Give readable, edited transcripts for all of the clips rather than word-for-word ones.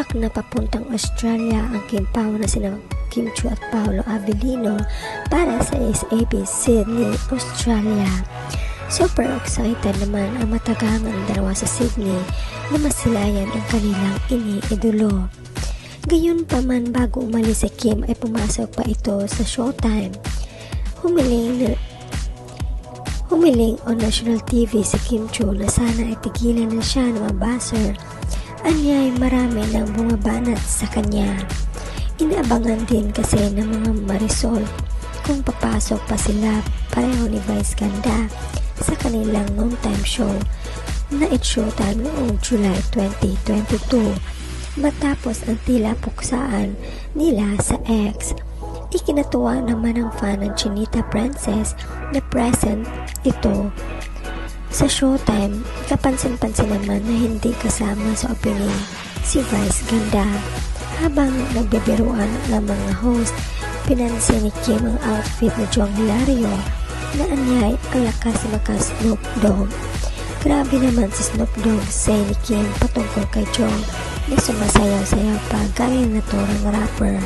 Balak na papuntang Australia ang Kim Pao na sina Kim Chiu at Paolo Avellino para sa SAP Sydney, Australia. Super excited naman ang matagangang dalawa sa Sydney na masilayan ang kanilang iniidolo. Gayunpaman, bago umalis si Kim ay pumasok pa ito sa Showtime. Humiling on national TV si Kim Chiu na sana ay tigilan na siya ng mga buzzer. Anyay marami nang bumabanat sa kanya. Inaabangan din kasi ng mga Marisol kung papasok pa sila pareho ni Vice Ganda sa kanilang noontime show na It's Showtime noong July 2022 matapos ang tila puksaan nila sa X. Ikinatuwa naman ang fan ng Chinita Princess na present ito sa Showtime. Kapansin-pansin naman na hindi kasama sa opening si Vice Ganda. Habang nagbibiruan ng mga host, pinansin ni Kim ang outfit ni Jong Hilario na anyay ang lakas Snoop Dogg. Grabe naman si Snoop Dogg, say ni Kim patungkol kay Jong na sumasayaw-sayaw pa gaya na turang rapper.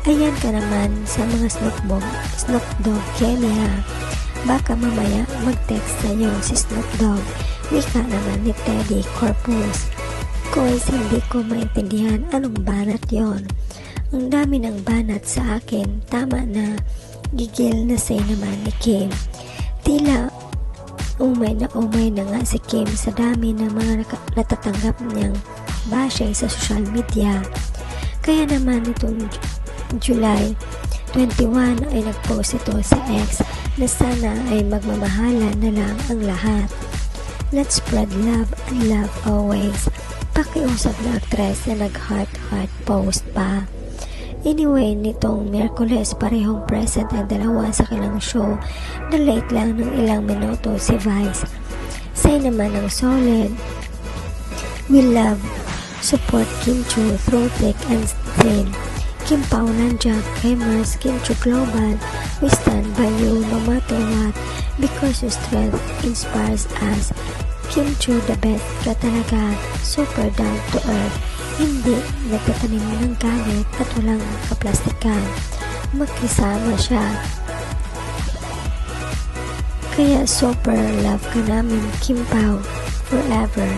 Ayan ka naman sa mga Snoop Dogg Kenya. Baka mamaya mag-text sa'yo si Snoop Dogg. Wika naman ni Teddy Corpus. Kois, hindi ko maintindihan anong banat yon. Ang dami ng banat sa akin. Tama na. Gigil na say naman ni Kim. Tila umay na nga si Kim sa dami ng mga natatanggap niyang bashing sa social media. Kaya naman itong July 21 ay nagpost ito sa X na sana ay magmamahalan na lang ang lahat. Let's spread love and love always. Pakiusap na actress na nag-heart post pa. Anyway, nitong Miyerkules parehong present ang dalawa sa kanilang show na late lang ng ilang minuto si Vice. Say naman ng solid, we love, support Kim Chiu through thick and thin. Kim Pao nandiyan, Gamers, Kim Chiu Global, we stand by you no matter what because your strength inspires us. Kim Chiu the best ka talaga, super down to earth, hindi nagtatanim ng galit at walang kaplastikan. Magkisama siya. Kaya super love ka namin Kim Pao forever.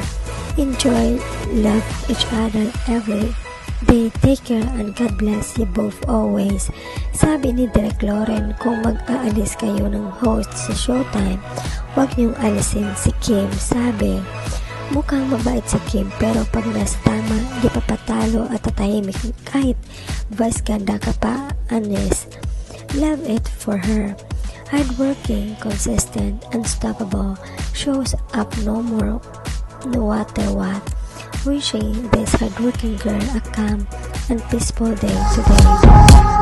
Enjoy, love each other every day. Take care and God bless you both always. Sabi ni Direk Loren, kung mag-aalis kayo ng host sa Showtime, huwag niyong alisin si Kim. Sabi, mukhang mabait si Kim pero pag nasa tama, di pa patalo at tatahimik kahit Vice Ganda ka pa, honest. Love it for her. Hardworking, consistent, unstoppable, shows up no matter what. Wishing this hardworking girl a calm and peaceful day today.